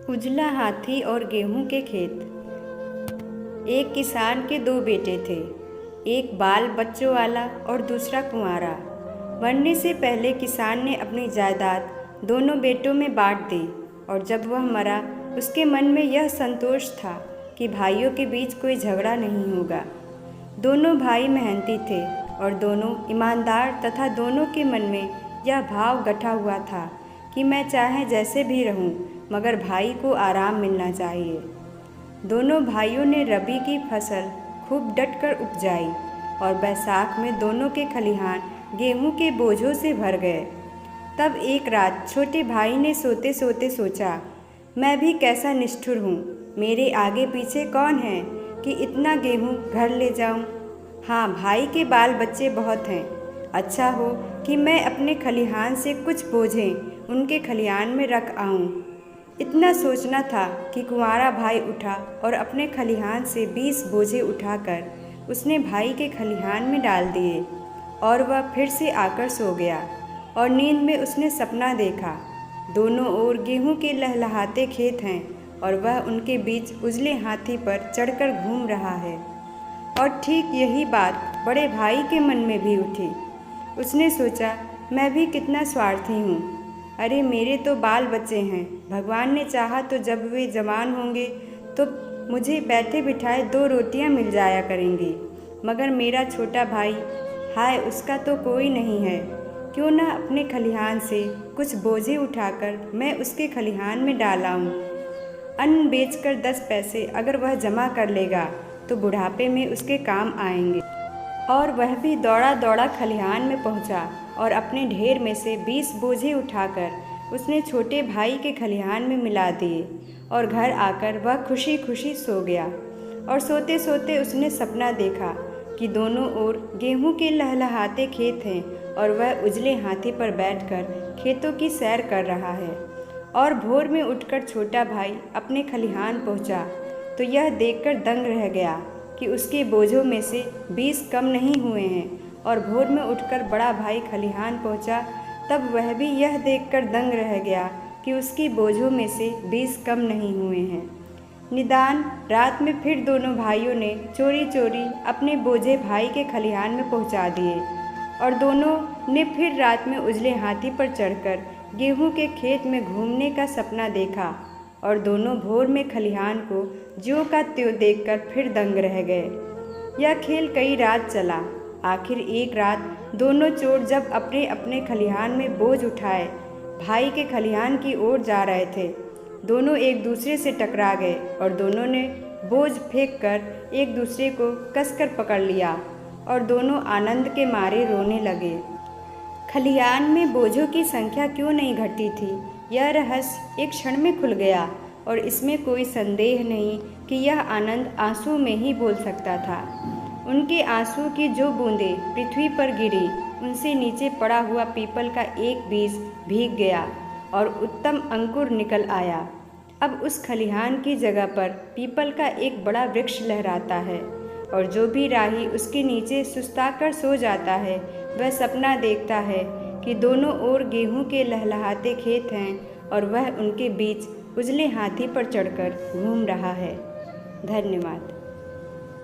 उजला हाथी और गेहूं के खेत। एक किसान के दो बेटे थे, एक बाल बच्चों वाला और दूसरा कुंवारा। मरने से पहले किसान ने अपनी जायदाद दोनों बेटों में बांट दी और जब वह मरा उसके मन में यह संतोष था कि भाइयों के बीच कोई झगड़ा नहीं होगा। दोनों भाई मेहनती थे और दोनों ईमानदार तथा दोनों के मन में यह भाव गठा हुआ था कि मैं चाहे जैसे भी रहूं, मगर भाई को आराम मिलना चाहिए। दोनों भाइयों ने रबी की फसल खूब डटकर उपजाई और बैसाख में दोनों के खलिहान गेहूं के बोझों से भर गए। तब एक रात छोटे भाई ने सोते सोते सोचा, मैं भी कैसा निष्ठुर हूँ, मेरे आगे पीछे कौन है कि इतना गेहूं घर ले जाऊं। हाँ, भाई के बाल बच्चे बहुत हैं, अच्छा हो कि मैं अपने खलिहान से कुछ बोझें उनके खलिहान में रख आऊं। इतना सोचना था कि कुंवारा भाई उठा और अपने खलिहान से 20 बोझे उठाकर उसने भाई के खलिहान में डाल दिए और वह फिर से आकर सो गया। और नींद में उसने सपना देखा, दोनों ओर गेहूं के लहलहाते खेत हैं और वह उनके बीच उजले हाथी पर चढ़कर घूम रहा है। और ठीक यही बात बड़े भाई के मन में भी उठी। उसने सोचा, मैं भी कितना स्वार्थी हूँ, अरे मेरे तो बाल बच्चे हैं, भगवान ने चाहा तो जब वे जवान होंगे तो मुझे बैठे बिठाए 2 रोटियां मिल जाया करेंगी, मगर मेरा छोटा भाई, हाय उसका तो कोई नहीं है। क्यों ना अपने खलिहान से कुछ बोझे उठाकर मैं उसके खलिहान में डाल आऊं। अन्न बेचकर 10 पैसे अगर वह जमा कर लेगा तो बुढ़ापे में उसके काम आएंगे। और वह भी दौड़ा दौड़ा खलिहान में पहुंचा और अपने ढेर में से 20 बोझे उठाकर उसने छोटे भाई के खलिहान में मिला दिए और घर आकर वह खुशी खुशी सो गया। और सोते सोते उसने सपना देखा कि दोनों ओर गेहूं के लहलहाते खेत हैं और वह उजले हाथी पर बैठकर खेतों की सैर कर रहा है। और भोर में उठकर छोटा भाई अपने खलिहान पहुंचा तो यह देखकर दंग रह गया कि उसके बोझों में से 20 कम नहीं हुए हैं। और भोर में उठकर बड़ा भाई खलिहान पहुंचा, तब वह भी यह देखकर दंग रह गया कि उसके बोझों में से 20 कम नहीं हुए हैं। निदान रात में फिर दोनों भाइयों ने चोरी चोरी अपने बोझे भाई के खलिहान में पहुंचा दिए और दोनों ने फिर रात में उजले हाथी पर चढ़कर गेहूं के खेत में घूमने का सपना देखा। और दोनों भोर में खलिहान को ज्यों का त्यों देखकर फिर दंग रह गए। यह खेल कई रात चला। आखिर एक रात दोनों चोर जब अपने अपने खलिहान में बोझ उठाए भाई के खलिहान की ओर जा रहे थे, दोनों एक दूसरे से टकरा गए और दोनों ने बोझ फेंककर एक दूसरे को कसकर पकड़ लिया और दोनों आनंद के मारे रोने लगे। खलिहान में बोझों की संख्या क्यों नहीं घटी थी, यह रहस्य एक क्षण में खुल गया और इसमें कोई संदेह नहीं कि यह आनंद आंसू में ही बोल सकता था। उनके आंसू की जो बूंदें पृथ्वी पर गिरी, उनसे नीचे पड़ा हुआ पीपल का एक बीज भीग गया और उत्तम अंकुर निकल आया। अब उस खलिहान की जगह पर पीपल का एक बड़ा वृक्ष लहराता है और जो भी राही उसके नीचे सुस्ताकर सो जाता है वह सपना देखता है कि दोनों ओर गेहूं के लहलहाते खेत हैं और वह उनके बीच उजले हाथी पर चढ़कर घूम रहा है। धन्यवाद।